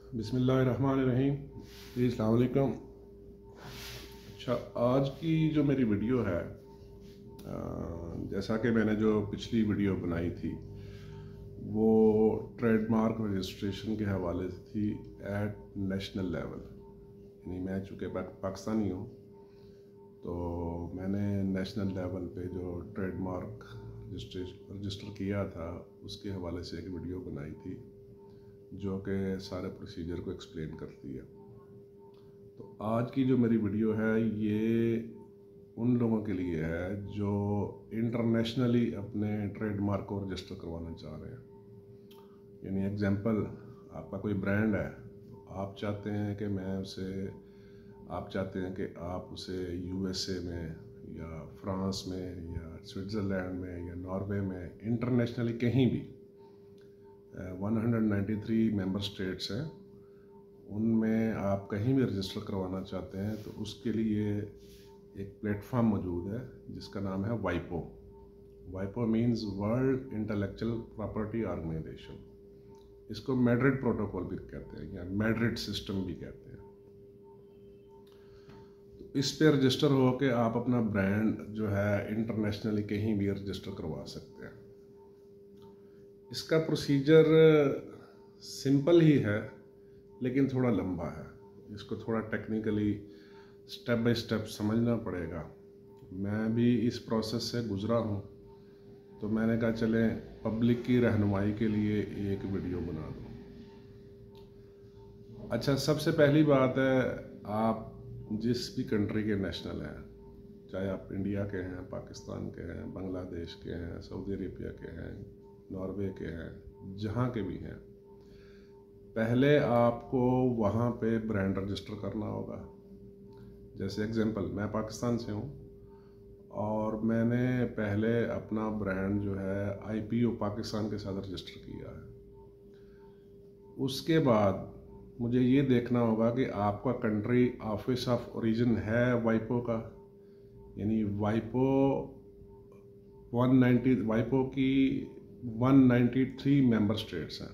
बिस्मिल्लाहिर्रहमानिर्रहीम जी, अस्सलाम वालेकुम। अच्छा, आज की जो मेरी वीडियो है, जैसा कि मैंने जो पिछली वीडियो बनाई थी वो ट्रेडमार्क रजिस्ट्रेशन के हवाले से थी एट नेशनल लेवल। यानी मैं चूँकि पाकिस्तानी हूँ तो मैंने नेशनल लेवल पे जो ट्रेडमार्क रजिस्टर किया था उसके हवाले से एक वीडियो बनाई थी जो कि सारे प्रोसीजर को एक्सप्लेन करती है। तो आज की जो मेरी वीडियो है ये उन लोगों के लिए है जो इंटरनेशनली अपने ट्रेडमार्क को रजिस्टर करवाना चाह रहे हैं। यानी एग्जांपल, आपका कोई ब्रांड है तो आप चाहते हैं कि आप उसे यूएसए में या फ्रांस में या स्विट्ज़रलैंड में या नॉर्वे में, इंटरनेशनली कहीं भी 193 मेंबर स्टेट्स हैं, उनमें आप कहीं भी रजिस्टर करवाना चाहते हैं तो उसके लिए एक प्लेटफॉर्म मौजूद है जिसका नाम है वाइपो। वाइपो means world intellectual property organisation. इसको मैड्रिड प्रोटोकॉल भी कहते हैं या मैड्रिड सिस्टम भी कहते हैं। तो इस पे रजिस्टर हो के आप अपना ब्रांड जो है इंटरनेशनली कहीं भी रजिस्टर करवा सकते हैं। इसका प्रोसीजर सिंपल ही है लेकिन थोड़ा लंबा है। इसको थोड़ा टेक्निकली स्टेप बाय स्टेप समझना पड़ेगा। मैं भी इस प्रोसेस से गुज़रा हूँ तो मैंने कहा चलें पब्लिक की रहनुमाई के लिए एक वीडियो बना दूँ। अच्छा, सबसे पहली बात है, आप जिस भी कंट्री के नेशनल हैं, चाहे आप इंडिया के हैं, पाकिस्तान के हैं, बांग्लादेश के हैं, सऊदी अरेबिया के हैं, नॉर्वे के हैं, जहाँ के भी हैं, पहले आपको वहाँ पे ब्रांड रजिस्टर करना होगा। जैसे एग्जांपल, मैं पाकिस्तान से हूँ और मैंने पहले अपना ब्रांड जो है आईपीओ पाकिस्तान के साथ रजिस्टर किया है। उसके बाद मुझे ये देखना होगा कि आपका कंट्री ऑफिस ऑफ ओरिजिन है वाइपो का। यानी वाइपो की 193 मेंबर स्टेट्स हैं,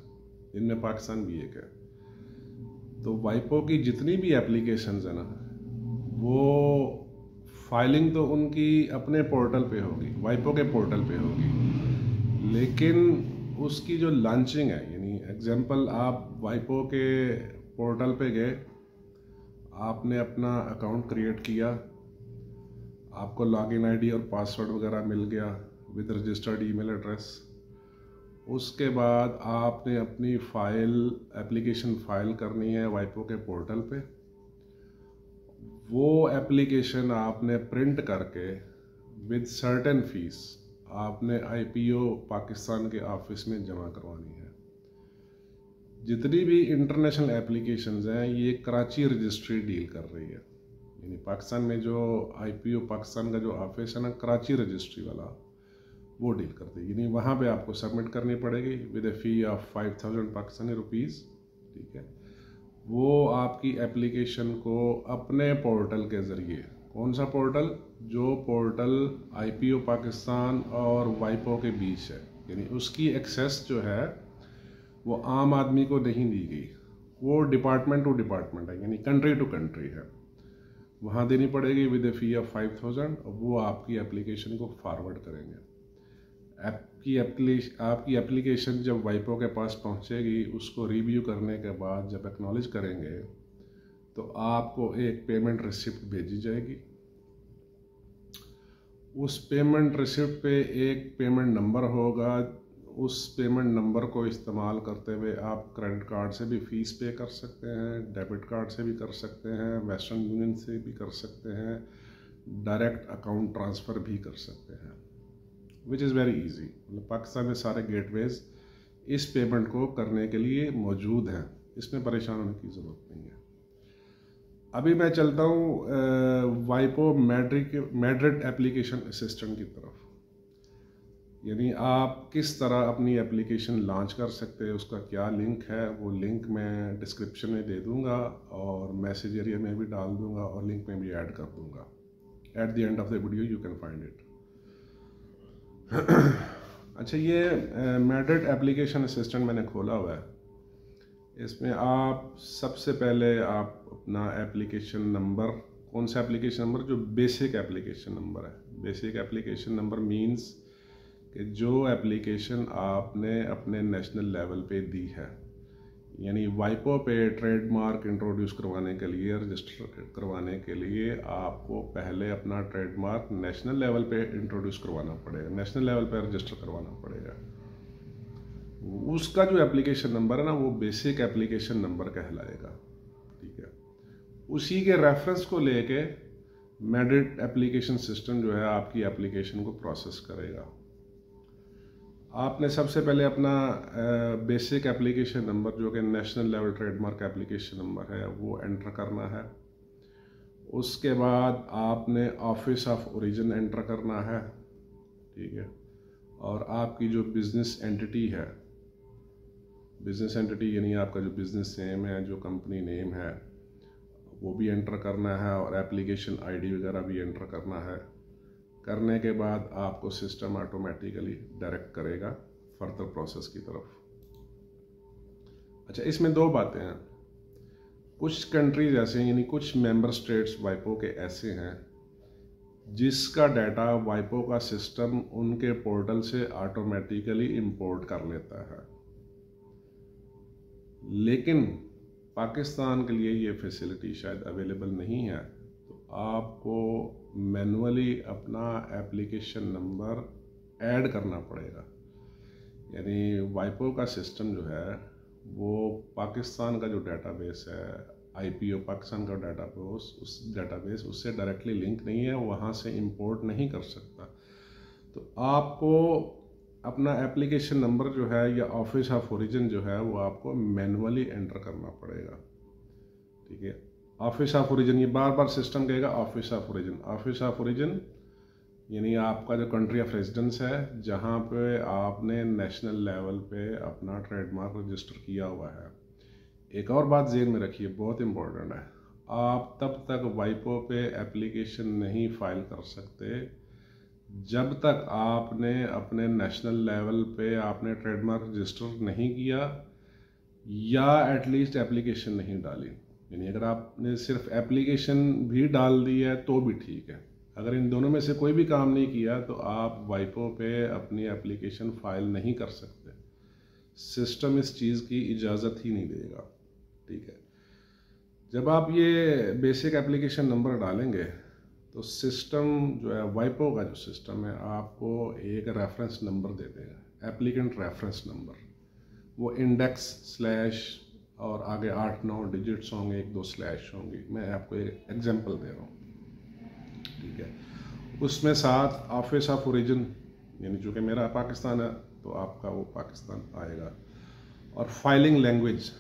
जिनमें पाकिस्तान भी एक है। तो वाइपो की जितनी भी एप्लीकेशंस है ना, वो फाइलिंग तो उनकी अपने पोर्टल पे होगी, वाइपो के पोर्टल पे होगी, लेकिन उसकी जो लॉन्चिंग है, यानी एग्जांपल, आप वाइपो के पोर्टल पे गए, आपने अपना अकाउंट क्रिएट किया, आपको लॉगिन आईडी और पासवर्ड वगैरह मिल गया विद रजिस्टर्ड ईमेल एड्रेस। उसके बाद आपने अपनी एप्लीकेशन फाइल करनी है वाइपो के पोर्टल पे। वो एप्लीकेशन आपने प्रिंट करके विद सर्टेन फीस आपने आईपीओ पाकिस्तान के ऑफिस में जमा करवानी है। जितनी भी इंटरनेशनल एप्लीकेशंस हैं ये कराची रजिस्ट्री डील कर रही है। यानी पाकिस्तान में जो आईपीओ पाकिस्तान का जो ऑफिस है ना, कराची रजिस्ट्री वाला, वो डील करती है। यानी वहाँ पे आपको सबमिट करनी पड़ेगी with A fee of 5000 Pakistani rupees. ठीक है, वो आपकी एप्लीकेशन को अपने पोर्टल के ज़रिए, कौन सा पोर्टल, जो पोर्टल आईपीओ पाकिस्तान और वाइपो के बीच है, यानी उसकी एक्सेस जो है वो आम आदमी को नहीं दी गई, वो डिपार्टमेंट टू डिपार्टमेंट है, यानी कंट्री टू कंट्री है, वहाँ देनी पड़ेगी विद ए फ़ी ऑफ 5000। और वो आपकी एप्लीकेशन को फॉरवर्ड करेंगे। आपकी एप्लीकेशन जब वाइपो के पास पहुंचेगी, उसको रिव्यू करने के बाद जब एक्नॉलेज करेंगे तो आपको एक पेमेंट रिसिप्ट भेजी जाएगी। उस पेमेंट रिसिप्ट पे एक पेमेंट नंबर होगा। उस पेमेंट नंबर को इस्तेमाल करते हुए आप क्रेडिट कार्ड से भी फ़ीस पे कर सकते हैं, डेबिट कार्ड से भी कर सकते हैं, वेस्टर्न यूनियन से भी कर सकते हैं, डायरेक्ट अकाउंट ट्रांसफ़र भी कर सकते हैं, विच इज़ वेरी ईजी। मतलब पाकिस्तान में सारे गेटवेज इस पेमेंट को करने के लिए मौजूद हैं, इसमें परेशान होने की ज़रूरत नहीं है। अभी मैं चलता हूँ वाइपो मैड्रिड एप्लीकेशन असिस्टेंट की तरफ। यानी आप किस तरह अपनी एप्लीकेशन लॉन्च कर सकते हैं, उसका क्या लिंक है, वो लिंक मैं डिस्क्रिप्शन में दे दूँगा और मैसेज एरिया में भी डाल दूँगा और लिंक में भी ऐड कर दूँगा। At the end of the video you can find it. अच्छा, ये मैड्रिड एप्लीकेशन असिस्टेंट मैंने खोला हुआ है। इसमें आप सबसे पहले आप अपना एप्लीकेशन नंबर, कौन सा एप्लीकेशन नंबर, जो बेसिक एप्लीकेशन नंबर है। बेसिक एप्लीकेशन नंबर मींस कि जो एप्लीकेशन आपने अपने नेशनल लेवल पे दी है, यानी वाइपो पे ट्रेडमार्क इंट्रोड्यूस करवाने के लिए, रजिस्टर करवाने के लिए आपको पहले अपना ट्रेडमार्क नेशनल लेवल पे इंट्रोड्यूस करवाना पड़ेगा, नेशनल लेवल पे रजिस्टर करवाना पड़ेगा। उसका जो एप्लीकेशन नंबर है ना, वो बेसिक एप्लीकेशन नंबर कहलाएगा। ठीक है, उसी के रेफरेंस को लेके मेडिट एप्लीकेशन सिस्टम जो है आपकी एप्लीकेशन को प्रोसेस करेगा। आपने सबसे पहले अपना बेसिक एप्लीकेशन नंबर, जो कि national level trademark application number है, वो एंटर करना है। उसके बाद आपने ऑफिस ऑफ ओरिजिन एंटर करना है। ठीक है, और आपकी जो बिजनेस एंटिटी है, बिजनेस एंटिटी यानी आपका जो बिजनेस नेम है, जो कंपनी नेम है, वो भी एंटर करना है, और एप्लीकेशन आईडी वगैरह भी एंटर करना है। करने के बाद आपको सिस्टम ऑटोमेटिकली डायरेक्ट करेगा फर्दर प्रोसेस की तरफ। अच्छा, इसमें दो बातें हैं। कुछ कंट्रीज ऐसे हैं, यानी कुछ मेंबर स्टेट्स वाइपो के ऐसे हैं जिसका डाटा वाइपो का सिस्टम उनके पोर्टल से ऑटोमेटिकली इंपोर्ट कर लेता है, लेकिन पाकिस्तान के लिए ये फैसिलिटी शायद अवेलेबल नहीं है। तो आपको मैनुअली अपना एप्लीकेशन नंबर ऐड करना पड़ेगा। यानी वाइपो का सिस्टम जो है वो पाकिस्तान का जो डेटाबेस है, आईपीओ पाकिस्तान का डेटाबेस, उस डेटाबेस उससे डायरेक्टली लिंक नहीं है, वहाँ से इंपोर्ट नहीं कर सकता। तो आपको अपना एप्लीकेशन नंबर जो है या ऑफिस ऑफ ओरिजिन जो है वो आपको मैनुअली एंटर करना पड़ेगा। ठीक है, ऑफिस ऑफ ओरिजिन, ये बार बार सिस्टम कहेगा office of origin. Office of origin यानी आपका जो कंट्री ऑफ रेजिडेंस है, जहाँ पे आपने नेशनल लेवल पे अपना ट्रेडमार्क रजिस्टर किया हुआ है। एक और बात ज़हन में रखिए, बहुत इंपॉर्टेंट है, आप तब तक वाइपो पे एप्लीकेशन नहीं फाइल कर सकते जब तक आपने अपने नेशनल लेवल पे आपने ट्रेडमार्क रजिस्टर नहीं किया या एटलीस्ट एप्लीकेशन नहीं डाली। यानी अगर आपने सिर्फ एप्लीकेशन भी डाल दी है तो भी ठीक है, अगर इन दोनों में से कोई भी काम नहीं किया तो आप वाइपो पे अपनी एप्लीकेशन फाइल नहीं कर सकते। सिस्टम इस चीज़ की इजाज़त ही नहीं देगा। ठीक है, जब आप ये बेसिक एप्लीकेशन नंबर डालेंगे तो सिस्टम जो है, वाइपो का जो सिस्टम है, आपको एक रेफरेंस नंबर दे देगा, एप्लीकेंट रेफरेंस नंबर। वो इंडेक्स स्लैश और आगे 8-9 डिजिट्स होंगे, 1-2 स्लैश होंगी। मैं आपको एक एग्जांपल दे रहा हूँ। ठीक है, उसमें साथ ऑफिस ऑफ ओरिजिन, यानी जो कि मेरा पाकिस्तान है तो आपका वो पाकिस्तान आएगा। और फाइलिंग लैंग्वेज,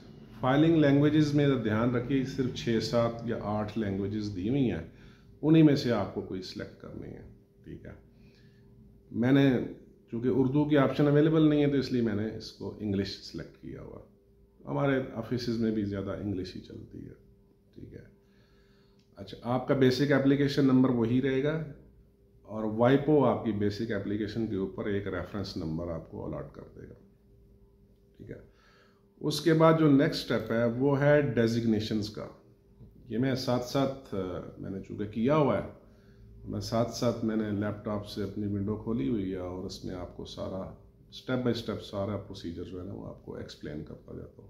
फाइलिंग लैंग्वेजेस में ध्यान रखिए, सिर्फ 6, 7 या 8 लैंग्वेजेस दी हुई हैं, उन्हीं में से आपको कोई सिलेक्ट करनी है। ठीक है, मैंने चूँकि उर्दू की ऑप्शन अवेलेबल नहीं है तो इसलिए मैंने इसको इंग्लिश सेलेक्ट किया हुआ। हमारे ऑफिस में भी ज़्यादा इंग्लिश ही चलती है। ठीक है, अच्छा, आपका बेसिक एप्लीकेशन नंबर वही रहेगा और वाइपो आपकी बेसिक एप्लीकेशन के ऊपर एक रेफरेंस नंबर आपको अलॉट कर देगा। ठीक है, उसके बाद जो नेक्स्ट स्टेप है वो है डेजिग्नेशंस का। ये मैं साथ साथ मैंने चूँकि किया हुआ है, मैं साथ साथ मैंने लैपटॉप से अपनी विंडो खोली हुई है और उसमें आपको सारा स्टेप बाय स्टेप सारा प्रोसीजर जो है ना वो आपको एक्सप्लेन करता जाता हूँ,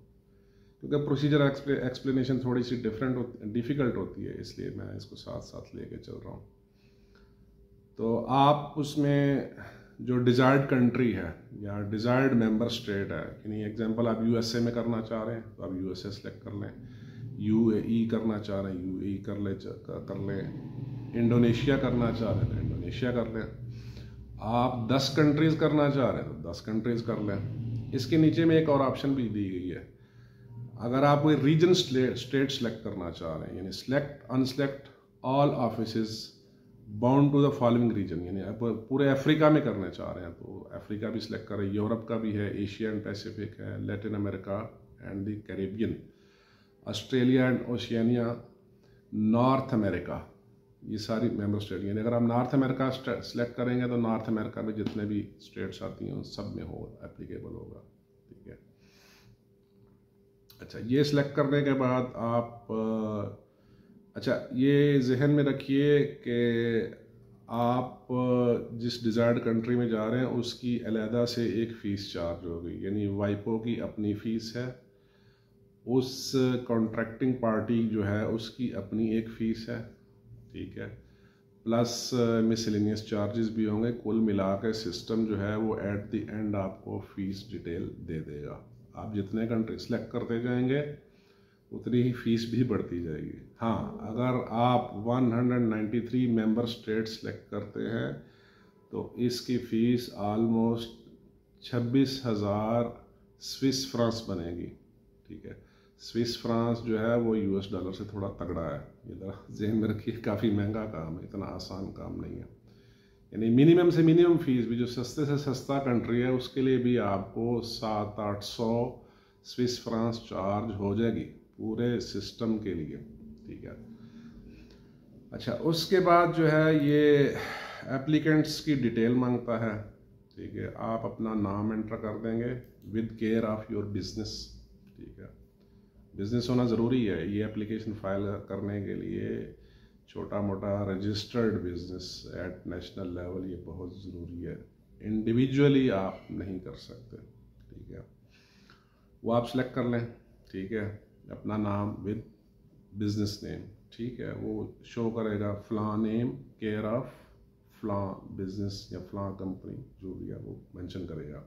क्योंकि प्रोसीजर एक्सप्लेनेशन थोड़ी सी डिफ़िकल्ट होती है, इसलिए मैं इसको साथ साथ लेके चल रहा हूँ। तो आप उसमें जो डिज़ायर्ड कंट्री है या डिज़ायर्ड मेंबर स्टेट है, यानी एग्जांपल आप यूएसए में करना चाह रहे हैं तो आप यूएसए सेलेक्ट कर लें, यूएई करना चाह रहे हैं यूएई कर लें, इंडोनेशिया करना चाह रहे हैं तो इंडोनेशिया कर लें, आप 10 कंट्रीज़ करना चाह रहे हैं तो 10 कंट्रीज़ कर लें। इसके नीचे में एक और ऑप्शन भी दी गई है, अगर आप कोई रीजन स्टेट सेलेक्ट करना चाह रहे हैं, यानी select unselect all offices bound to the following region, यानी आप पूरे अफ्रीका में करना चाह रहे हैं तो अफ्रीका भी सिलेक्ट करें, यूरोप का भी है, एशिया एंड पैसिफिक है, Latin America and the Caribbean, Australia and Oceania, north America, ये सारी मेंबर स्टेट। यानी अगर आप नॉर्थ अमेरिका सेलेक्ट करेंगे तो नॉर्थ अमेरिका में जितने भी स्टेट्स आती हैं उन सब में हो एप्लीकेबल होगा। ठीक है, अच्छा, ये सिलेक्ट करने के बाद आप अच्छा ये जहन में रखिए कि आप जिस डिज़ायर्ड कंट्री में जा रहे हैं उसकी अलहदा से एक फ़ीस चार्ज होगी, यानी वाइपो की अपनी फ़ीस है, उस कॉन्ट्रैक्टिंग पार्टी जो है उसकी अपनी एक फ़ीस है, ठीक है, प्लस मिसलेनियस चार्जेस भी होंगे। कुल मिला के सिस्टम जो है वो एट द एंड आपको फ़ीस डिटेल दे देगा। आप जितने कंट्री सेलेक्ट करते जाएंगे उतनी ही फीस भी बढ़ती जाएगी। हाँ, अगर आप 193 मेंबर स्टेट सेलेक्ट करते हैं तो इसकी फ़ीस आलमोस्ट 26,000 स्विस फ्रांस बनेगी, ठीक है। स्विस फ्रांस जो है वो यूएस डॉलर से थोड़ा तगड़ा है, ये ज़रा जहन में रखिए, काफ़ी महंगा काम है, इतना आसान काम नहीं है। यानी मिनिमम से मिनिमम फीस भी जो सस्ते से सस्ता कंट्री है उसके लिए भी आपको 700-800 स्विस फ्रांस चार्ज हो जाएगी पूरे सिस्टम के लिए, ठीक है। अच्छा, उसके बाद जो है ये एप्लीकेंट्स की डिटेल मांगता है, ठीक है। आप अपना नाम एंटर कर देंगे with care of your business, ठीक है। बिजनेस होना ज़रूरी है ये एप्लीकेशन फाइल करने के लिए। छोटा मोटा registered business at national level ये बहुत ज़रूरी है, इंडिविजुअली आप नहीं कर सकते, ठीक है। वो आप सेलेक्ट कर लें, ठीक है, अपना नाम विद बिजनेस नेम, ठीक है। वो शो करेगा फलां नेम केयर ऑफ फलां बिजनेस या फलां कंपनी, जो भी है वो मेंशन करेगा।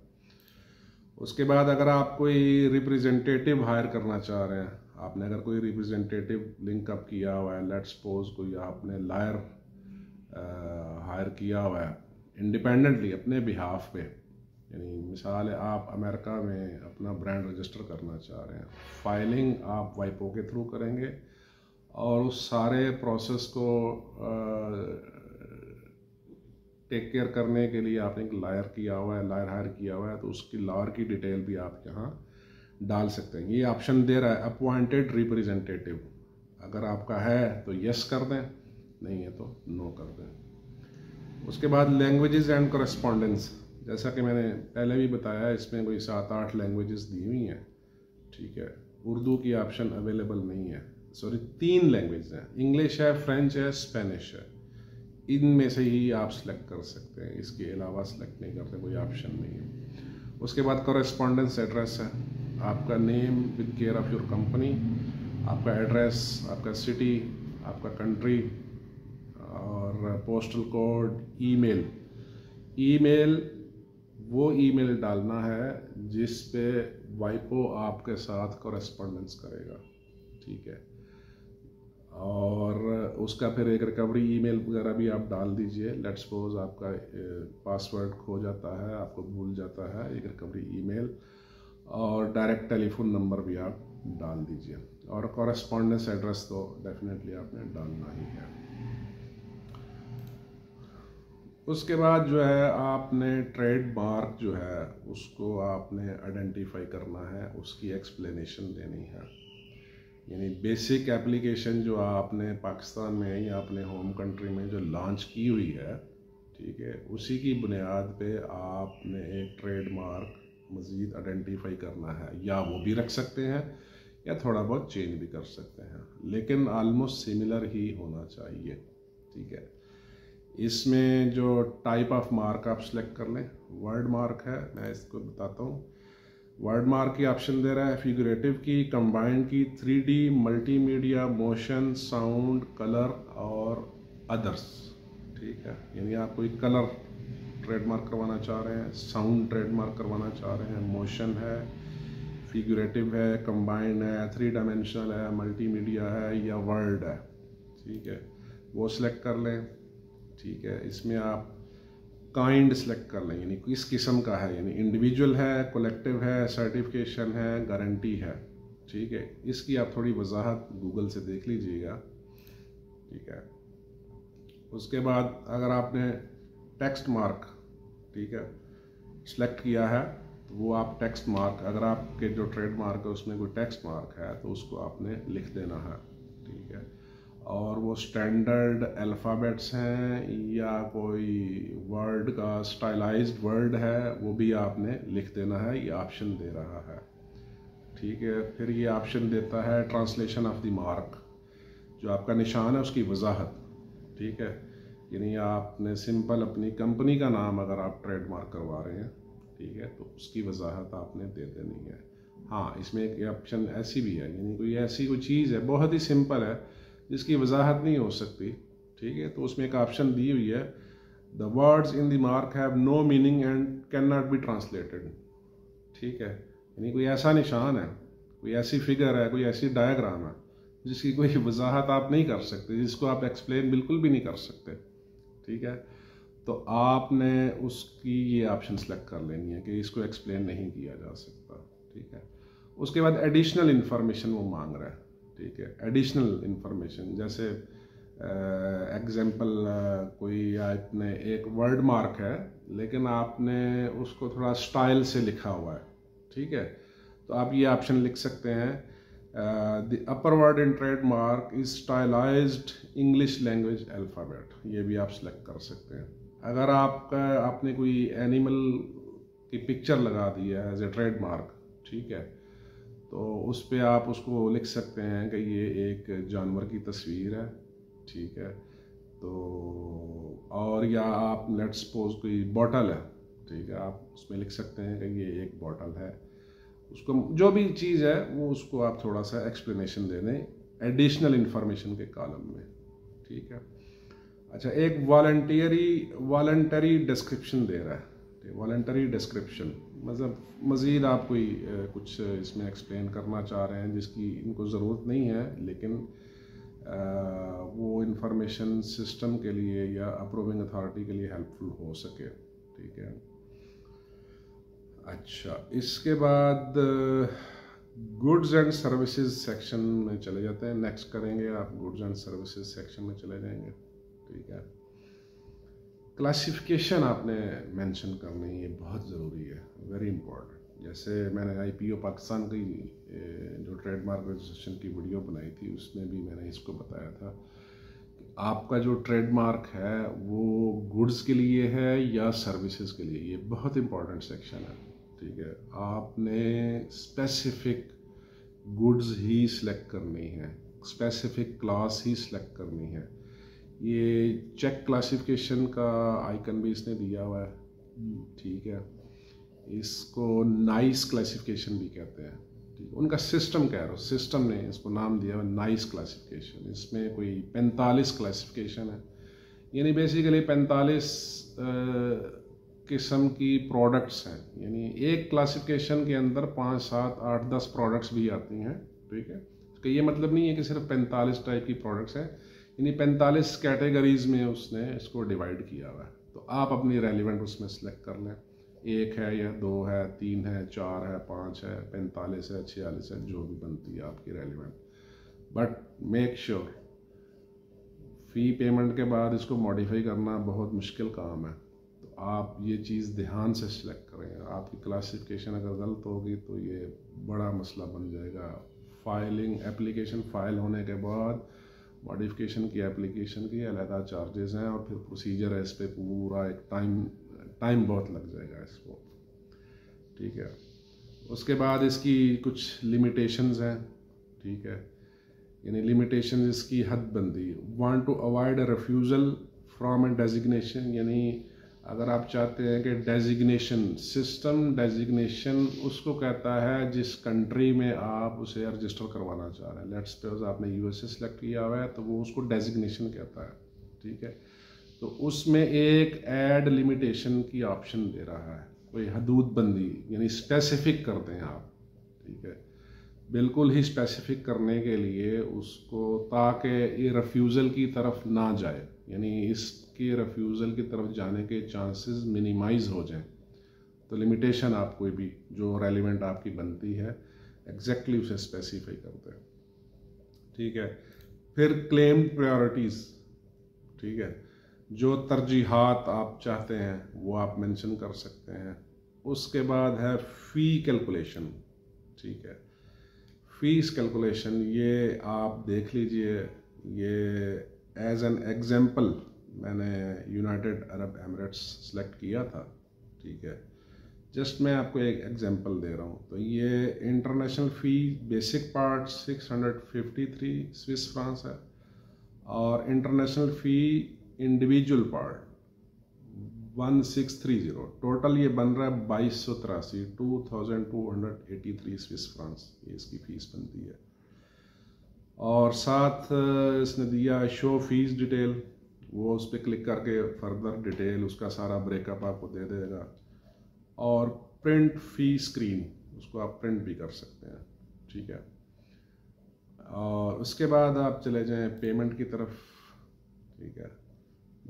उसके बाद अगर आप कोई रिप्रेजेंटेटिव हायर करना चाह रहे हैं, आपने अगर कोई रिप्रेजेंटेटिव लिंक अप किया हुआ है, लेट्स सपोज कोई आपने लायर हायर किया हुआ है इंडिपेंडेंटली अपने बिहाफ पे, यानी मिसाल है आप अमेरिका में अपना ब्रांड रजिस्टर करना चाह रहे हैं, फाइलिंग आप वाइपो के थ्रू करेंगे और उस सारे प्रोसेस को टेक केयर करने के लिए आपने एक लायर किया हुआ है, लायर हायर किया हुआ है, तो उसकी लायर की डिटेल भी आप यहाँ डाल सकते हैं। ये ऑप्शन दे रहा है अपॉइंटेड रिप्रेजेंटेटिव, अगर आपका है तो यस कर दें, नहीं है तो नो कर दें। उसके बाद लैंग्वेजेस एंड करस्पॉन्डेंस, जैसा कि मैंने पहले भी बताया इसमें कोई 7-8 लैंग्वेजेस दी हुई हैं, ठीक है। उर्दू की ऑप्शन अवेलेबल नहीं है, सॉरी 3 लैंग्वेज हैं, इंग्लिश है, फ्रेंच है, स्पेनिश है, इनमें से ही आप सेलेक्ट कर सकते हैं, इसके अलावा सेलेक्ट नहीं करते, कोई ऑप्शन नहीं है। उसके बाद कॉरेस्पॉन्डेंस एड्रेस है, आपका name with care of your company, आपका एड्रेस, आपका सिटी, आपका कंट्री और पोस्टल कोड, ईमेल वो ईमेल डालना है जिस पे वाइपो आपके साथ कॉरेस्पॉन्डेंस करेगा, ठीक है। और उसका फिर एक रिकवरी ईमेल वगैरह भी आप डाल दीजिए। लेट्स सपोज आपका पासवर्ड खो जाता है, आपको भूल जाता है, एक रिकवरी ईमेल और डायरेक्ट टेलीफोन नंबर भी आप डाल दीजिए, और कॉरेस्पॉन्डेंस एड्रेस तो डेफिनेटली आपने डालना ही है। उसके बाद जो है आपने ट्रेडमार्क जो है उसको आपने आइडेंटिफाई करना है, उसकी एक्सप्लेनेशन देनी है, यानी बेसिक एप्लीकेशन जो आपने पाकिस्तान में या अपने होम कंट्री में जो लॉन्च की हुई है, ठीक है, उसी की बुनियाद पे आपने एक ट्रेडमार्क मज़ीद आइडेंटिफाई करना है, या वो भी रख सकते हैं या थोड़ा बहुत चेंज भी कर सकते हैं, लेकिन आलमोस्ट सिमिलर ही होना चाहिए, ठीक है। इसमें जो टाइप ऑफ मार्क आप सेलेक्ट कर लें, वर्ड मार्क है, मैं इसको बताता हूँ। वर्ड मार्क की ऑप्शन दे रहा है फिगरेटिव की, कंबाइंड की, 3D, multimedia, motion, sound, colour और अदर्स, ठीक है। यानी आप कोई कलर ट्रेडमार्क करवाना चाह रहे हैं, साउंड ट्रेडमार्क करवाना चाह रहे हैं, मोशन है, फिगरेटिव है, कंबाइंड है, 3 डायमेंशनल है, मल्टीमीडिया है या वर्ड है, ठीक है, वो सिलेक्ट कर लें, ठीक है। इसमें आप काइंड सेलेक्ट कर लें, यानी किस किस्म का है, यानी इंडिविजुअल है, कलेक्टिव है, सर्टिफिकेशन है, गारंटी है, ठीक है। इसकी आप थोड़ी वजाहत गूगल से देख लीजिएगा, ठीक है। उसके बाद अगर आपने टेक्स्ट मार्क, ठीक है, सेलेक्ट किया है तो वो आप टेक्स्ट मार्क, अगर आपके जो ट्रेड मार्क है उसमें कोई टेक्स्ट मार्क है तो उसको आपने लिख देना है, ठीक है। और वो स्टैंडर्ड अल्फ़ाबेट्स हैं या कोई वर्ड का स्टाइलाइज्ड वर्ड है वो भी आपने लिख देना है, ये ऑप्शन दे रहा है, ठीक है। फिर ये ऑप्शन देता है ट्रांसलेशन ऑफ द मार्क, जो आपका निशान है उसकी वजाहत, ठीक है। यानी आपने सिंपल अपनी कंपनी का नाम अगर आप ट्रेडमार्क करवा रहे हैं, ठीक है, तो उसकी वजाहत आपने दे देनी है। हाँ, इसमें एक ऑप्शन ऐसी भी है, यानी कोई ऐसी कोई चीज़ है बहुत ही सिंपल है जिसकी वजाहत नहीं हो सकती, ठीक है, तो उसमें एक ऑप्शन दी हुई है, the words in the mark have no meaning and can not be translated, ठीक है। यानी कोई ऐसा निशान है, कोई ऐसी फिगर है, कोई ऐसी डायग्राम है जिसकी कोई वजाहत आप नहीं कर सकते, जिसको आप एक्सप्लेन बिल्कुल भी नहीं कर सकते, ठीक है। तो आपने उसकी ये ऑप्शन सेलेक्ट कर लेनी है कि इसको एक्सप्लेन नहीं किया जा सकता, ठीक है। उसके बाद एडिशनल इंफॉर्मेशन वो मांग रहा है, ठीक है। एडिशनल इंफॉर्मेशन जैसे एग्जांपल कोई आपने एक वर्ड मार्क है लेकिन आपने उसको थोड़ा स्टाइल से लिखा हुआ है, ठीक है, तो आप ये ऑप्शन लिख सकते हैं, the upper word in trademark is stylised English language alphabet, ये भी आप सेलेक्ट कर सकते हैं। अगर आपने कोई एनिमल की पिक्चर लगा दी है एज ए ट्रेडमार्क, ठीक है, तो उस पर आप उसको लिख सकते हैं कि ये एक जानवर की तस्वीर है, ठीक है। तो और या आप लेट्स सपोज कोई बॉटल है, ठीक है, आप उसमें लिख सकते हैं कि ये एक बॉटल है, उसको जो भी चीज़ है वो उसको आप थोड़ा सा एक्सप्लेनेशन दे दें एडिशनल इंफॉर्मेशन के कॉलम में, ठीक है। अच्छा, एक वॉलंटरी डिस्क्रिप्शन दे रहा है, वॉलंटरी डिस्क्रिप्शन मतलब मज़ीद आप कोई कुछ इसमें एक्सप्लेन करना चाह रहे हैं जिसकी इनको ज़रूरत नहीं है, लेकिन वो इंफॉर्मेशन सिस्टम के लिए या अप्रूविंग अथॉरिटी के लिए हेल्पफुल हो सके, ठीक है। अच्छा, इसके बाद गुड्स एंड सर्विसेज सेक्शन में चले जाते हैं, नेक्स्ट करेंगे आप गुड्स एंड सर्विसेज सेक्शन में चले जाएंगे, ठीक है। क्लासिफिकेशन आपने मेंशन करनी है, ये बहुत ज़रूरी है, वेरी इंपॉर्टेंट। जैसे मैंने IPO पाकिस्तान की जो ट्रेडमार्क रजिस्ट्रेशन की वीडियो बनाई थी उसमें भी मैंने इसको बताया था कि आपका जो ट्रेडमार्क है वो गुड्स के लिए है या सर्विसेज के लिए, ये बहुत इंपॉर्टेंट सेक्शन है, ठीक है। आपने स्पेसिफिक गुड्स ही सिलेक्ट करनी है, स्पेसिफिक क्लास ही सिलेक्ट करनी है। ये चेक क्लासिफिकेशन का आइकन भी इसने दिया हुआ है, ठीक है। इसको नाइस क्लासिफिकेशन भी कहते हैं, ठीक है। उनका सिस्टम कह रहा हूँ, सिस्टम ने इसको नाम दिया हुआ नाइस क्लासिफिकेशन। इसमें कोई 45 क्लासिफिकेशन है, यानी बेसिकली 45 किस्म की प्रोडक्ट्स हैं, यानी एक क्लासिफिकेशन के अंदर 5, 7, 8, 10 प्रोडक्ट्स भी आती हैं, ठीक है। तो ये मतलब नहीं है कि सिर्फ 45 टाइप की प्रोडक्ट्स हैं, यानी 45 कैटेगरीज में उसने इसको डिवाइड किया हुआ है। तो आप अपनी रेलिवेंट उसमें सेलेक्ट कर लें, 1 है या 2 है, 3 है, 4 है, 5 है, 45 है, 46 है, जो भी बनती है आपकी relevant. But make sure fee payment के बाद इसको मॉडिफाई करना बहुत मुश्किल काम है, तो आप ये चीज़ ध्यान से सिलेक्ट करें। आपकी क्लासिफिकेशन अगर गलत होगी तो ये बड़ा मसला बन जाएगा। फाइलिंग एप्लीकेशन फाइल होने के बाद मॉडिफिकेशन की एप्लीकेशन की अलहदा चार्जेस हैं और फिर प्रोसीजर है, इस पर पूरा एक टाइम बहुत लग जाएगा इसको, ठीक है। उसके बाद इसकी कुछ लिमिटेशंस हैं, ठीक है, यानी लिमिटेशन इसकी हदबंदी। Want to avoid a refusal from a designation, यानी अगर आप चाहते हैं कि डेजिग्नेशन सिस्टम डेजिग्नेशन उसको कहता है जिस कंट्री में आप उसे रजिस्टर करवाना चाह रहे हैं। लेट्स सपोज आपने USA सेलेक्ट किया हुआ है तो वो उसको डेजिग्नेशन कहता है, ठीक है। तो उसमें एक ऐड लिमिटेशन की ऑप्शन दे रहा है, कोई हदूद बंदी, यानी स्पेसिफिक कर दें आप, ठीक है, बिल्कुल ही स्पेसिफिक करने के लिए उसको, ताकि ये रिफ्यूज़ल की तरफ ना जाए, यानी इसके रिफ्यूज़ल की तरफ जाने के चांसेस मिनिमाइज़ हो जाएं। तो लिमिटेशन आप कोई भी जो रेलिवेंट आपकी बनती है एग्जैक्टली उसे स्पेसिफाई करते हैं, ठीक है। फिर क्लेम प्रायोरिटीज़, ठीक है, जो तरजीहात आप चाहते हैं वो आप मेंशन कर सकते हैं। उसके बाद है फ़ी कैलकुलेशन, ठीक है। फ़ीस कैलकुलेशन ये आप देख लीजिए, ये एज एन एग्जांपल मैंने यूनाइटेड अरब एमिरेट्स सेलेक्ट किया था, ठीक है। जस्ट मैं आपको एक एग्जांपल दे रहा हूँ। तो ये इंटरनेशनल फ़ी बेसिक पार्ट 653 स्विस फ्रांस है, और इंटरनेशनल फ़ी इंडिविजुअल पार्ट 1630। टोटल ये बन रहा है 2283, 2283 स्विस फ्रांस, ये इसकी फ़ीस बनती है। और साथ इसने दिया शो फीस डिटेल, वो उस पर क्लिक करके फर्दर डिटेल उसका सारा ब्रेकअप आपको दे देगा। और प्रिंट फी स्क्रीन, उसको आप प्रिंट भी कर सकते हैं, ठीक है। और उसके बाद आप चले जाएं पेमेंट की तरफ, ठीक है।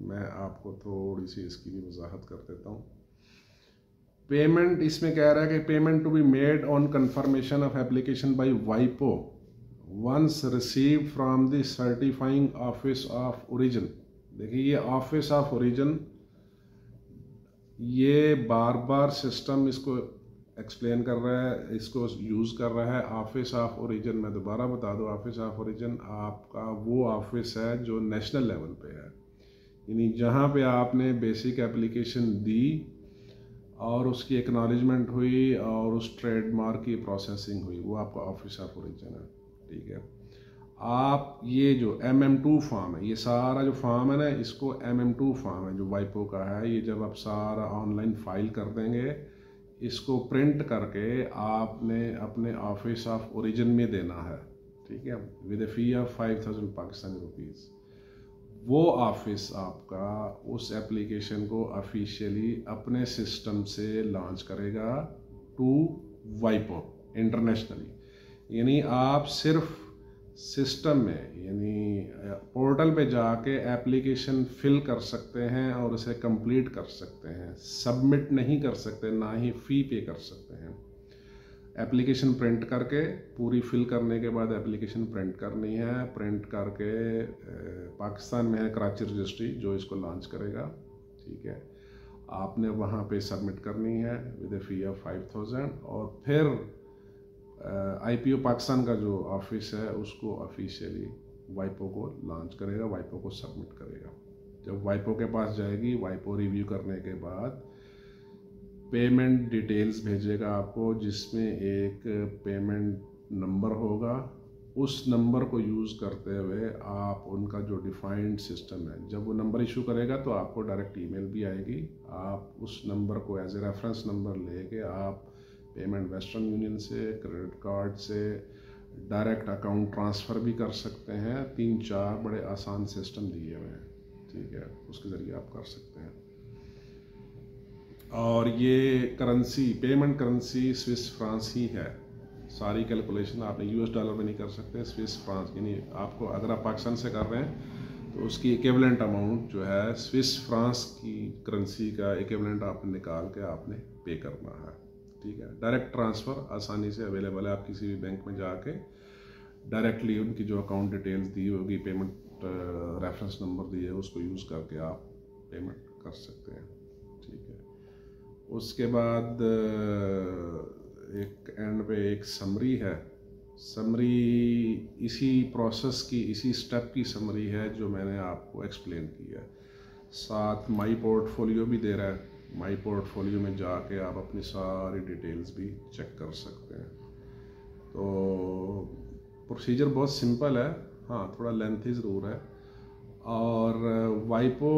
मैं आपको थोड़ी सी इसकी भी वजाहत कर देता हूँ। पेमेंट इसमें कह रहा है कि payment to be made on confirmation of application by वाइपो once received from the certifying office of origin. देखिए ये ऑफिस ऑफ ओरिजिन, ये बार बार सिस्टम इसको एक्सप्लेन कर रहा है, इसको यूज़ कर रहा है। ऑफिस ऑफ ओरिजिन, मैं दोबारा बता दूं, ऑफिस ऑफ ओरिजिन आपका वो ऑफिस है जो नेशनल लेवल पे है, यानी जहाँ पे आपने बेसिक एप्लीकेशन दी और उसकी एक्नॉलेजमेंट हुई और उस ट्रेडमार्क की प्रोसेसिंग हुई, वो आपका ऑफिस ऑफ ओरिजिन है, ठीक है। आप ये जो MM2 फॉर्म है, ये सारा जो फॉर्म है ना, इसको MM2 फॉर्म है जो वाइपो का है, ये जब आप सारा ऑनलाइन फाइल कर देंगे, इसको प्रिंट करके आपने अपने ऑफिस ऑफ ओरिजिन में देना है, ठीक है, with A fee of 5000 Pakistani rupees. वो ऑफिस आपका उस एप्लीकेशन को ऑफिशियली अपने सिस्टम से लॉन्च करेगा टू वाइपो इंटरनेशनली। यानी आप सिर्फ सिस्टम में, यानी पोर्टल पे जाके एप्लीकेशन फिल कर सकते हैं और उसे कंप्लीट कर सकते हैं, सबमिट नहीं कर सकते, ना ही फ़ी पे कर सकते हैं। एप्लीकेशन प्रिंट करके, पूरी फिल करने के बाद एप्लीकेशन प्रिंट करनी है, प्रिंट करके पाकिस्तान में है कराची रजिस्ट्री जो इसको लॉन्च करेगा, ठीक है, आपने वहाँ पे सबमिट करनी है विद ए फी ऑफ 5000, और फिर IPO पाकिस्तान का जो ऑफिस है उसको ऑफिशियली वाइपो को लॉन्च करेगा, वाइपो को सबमिट करेगा। जब वाइपो के पास जाएगी, वाइपो रिव्यू करने के बाद पेमेंट डिटेल्स भेजेगा आपको, जिसमें एक पेमेंट नंबर होगा। उस नंबर को यूज़ करते हुए आप उनका जो डिफाइंड सिस्टम है, जब वो नंबर इशू करेगा तो आपको डायरेक्ट ईमेल भी आएगी, आप उस नंबर को एज ए रेफरेंस नंबर लेके आप पेमेंट वेस्टर्न यूनियन से, क्रेडिट कार्ड से डायरेक्ट अकाउंट ट्रांसफ़र भी कर सकते हैं। 3-4 बड़े आसान सिस्टम दिए हुए हैं, ठीक है, उसके ज़रिए आप कर सकते हैं। और ये currency, payment currency Swiss franc ही है। सारी कैलकुलेशन आपने US डॉलर में नहीं कर सकते, स्विस फ्रांस, यानी आपको अगर आप पाकिस्तान से कर रहे हैं तो उसकी इक्विवेलेंट अमाउंट जो है स्विस फ्रांस की करेंसी का इक्विवेलेंट आपने निकाल के आपने पे करना है, ठीक है। डायरेक्ट ट्रांसफ़र आसानी से अवेलेबल है, आप किसी भी बैंक में जाके डायरेक्टली उनकी जो अकाउंट डिटेल्स दी होगी, पेमेंट रेफरेंस नंबर दिए, उसको यूज़ करके आप पेमेंट कर सकते हैं, ठीक है। उसके बाद एक एंड पे एक समरी है, समरी इसी प्रोसेस की, इसी स्टेप की समरी है जो मैंने आपको एक्सप्लेन की है। साथ माई पोर्टफोलियो भी दे रहा है, माई पोर्टफोलियो में जाके आप अपनी सारी डिटेल्स भी चेक कर सकते हैं। तो प्रोसीजर बहुत सिंपल है, हाँ थोड़ा लेंथी ज़रूर है। और वाइपो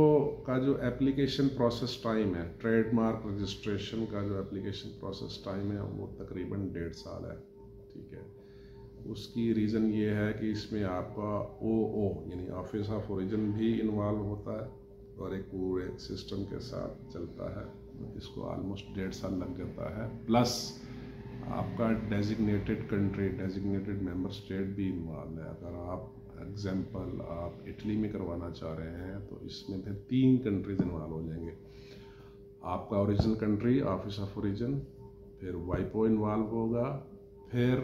का जो एप्लीकेशन प्रोसेस टाइम है, ट्रेडमार्क रजिस्ट्रेशन का जो एप्लीकेशन प्रोसेस टाइम है, वो तकरीबन 1.5 साल है, ठीक है। उसकी रीज़न ये है कि इसमें आपका OO यानी ऑफिस ऑफ ओरिजिन भी इन्वॉल्व होता है और एक पूरे सिस्टम के साथ चलता है। इसको ऑलमोस्ट 1.5 साल लग जाता है, प्लस आपका designated country, designated member state भी इन्वॉल्व है। अगर आप एग्जाम्पल आप इटली में करवाना चाह रहे हैं तो इसमें फिर 3 कंट्रीज इन्वॉल्व हो जाएंगे, आपका original country, office of origin, फिर वाइपो इन्वॉल्व होगा, फिर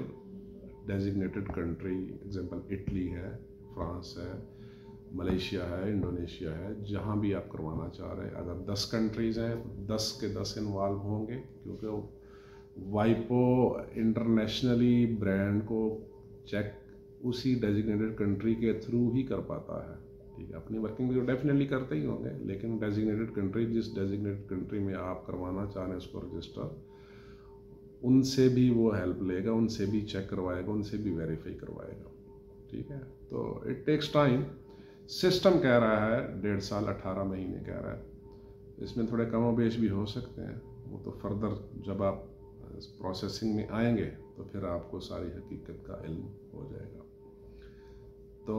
डेजिग्नेटेड कंट्री, एग्जाम्पल इटली है, फ्रांस है, मलेशिया है, इंडोनेशिया है, जहाँ भी आप करवाना चाह रहे हैं। अगर 10 कंट्रीज़ हैं तो 10 के 10 इन्वॉल्व होंगे, क्योंकि वाइपो इंटरनेशनली ब्रांड को चेक उसी डेजिग्नेटेड कंट्री के थ्रू ही कर पाता है, ठीक है। अपनी वर्किंग भी तो डेफिनेटली करते ही होंगे, लेकिन डेजिग्नेटेड कंट्री, जिस डेजिग्नेटेड कंट्री में आप करवाना चाह रहे हैं उसको रजिस्टर, उनसे भी वो हेल्प लेगा, उनसे भी चेक करवाएगा, उनसे भी वेरीफाई करवाएगा। ठीक है, तो इट टेक्स टाइम। सिस्टम कह रहा है 1.5 साल 18 महीने कह रहा है, इसमें थोड़े कमोबेश भी हो सकते हैं, वो तो फर्दर जब आप प्रोसेसिंग में आएंगे तो फिर आपको सारी हकीकत का इल्म हो जाएगा। तो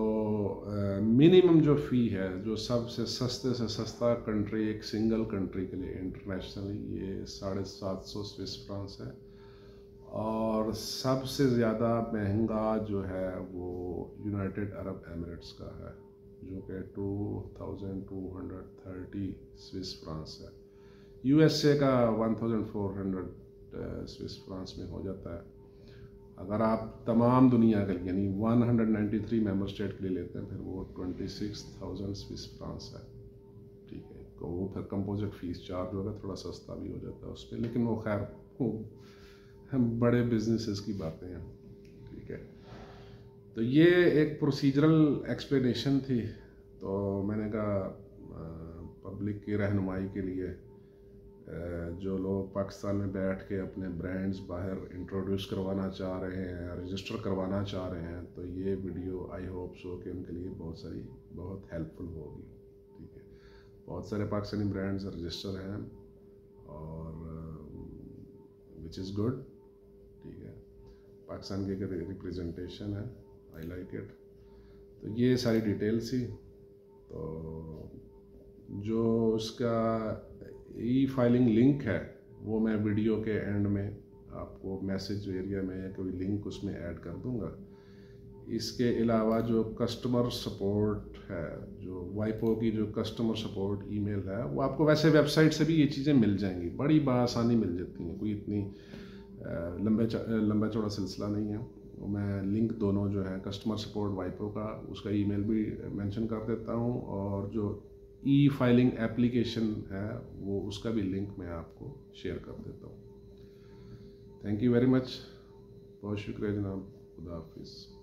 मिनिमम जो फ़ी है, जो सबसे सस्ते से सस्ता कंट्री एक सिंगल कंट्री के लिए इंटरनेशनली, ये 750 स्विस फ्रांस है। और सबसे ज़्यादा महंगा जो है वो यूनाइटेड अरब एमिरेट्स का है, जो कि 2230 स्विस फ्रांस है। यूएसए का 1400 स्विस फ्रांस में हो जाता है। अगर आप तमाम दुनिया के लिए यानी 193 मेंबर स्टेट के लिए लेते हैं फिर वो 26,000 स्विस फ्रांस है। ठीक है, तो वो फिर कंपोजिट फीस चार्ज होगा, थोड़ा सस्ता भी हो जाता है उस पर, लेकिन वो खैर वो हम बड़े बिजनेसेस की बातें हैं। ठीक है, तो ये एक प्रोसीजरल एक्सप्लेनेशन थी। तो मैंने कहा पब्लिक की रहनुमाई के लिए, जो लोग पाकिस्तान में बैठ के अपने ब्रांड्स बाहर इंट्रोड्यूस करवाना चाह रहे हैं, रजिस्टर करवाना चाह रहे हैं, तो ये वीडियो आई होप सो कि उनके लिए बहुत हेल्पफुल होगी। ठीक है, बहुत सारे पाकिस्तानी ब्रांड्स रजिस्टर हैं और विच इज़ गुड। ठीक है, पाकिस्तान की एक रिप्रेजेंटेशन है, आई लाइक इट। तो ये सारी डिटेल्स थी। तो जो उसका ई फाइलिंग लिंक है वो मैं वीडियो के एंड में आपको मैसेज एरिया में या कोई लिंक उसमें ऐड कर दूंगा। इसके अलावा जो कस्टमर सपोर्ट है, जो वाइपो की जो कस्टमर सपोर्ट ईमेल है, वो आपको वैसे वेबसाइट से भी ये चीज़ें मिल जाएंगी, बड़ी बआसानी मिल जाती हैं, कोई इतनी लंबा चौड़ा सिलसिला नहीं है। वो मैं लिंक दोनों जो है कस्टमर सपोर्ट वाइपो का, उसका ईमेल भी मेंशन कर देता हूँ, और जो ई फाइलिंग एप्लीकेशन है वो उसका भी लिंक मैं आपको शेयर कर देता हूँ। थैंक यू वेरी मच, बहुत शुक्रिया जनाब, खुदा हाफिज़।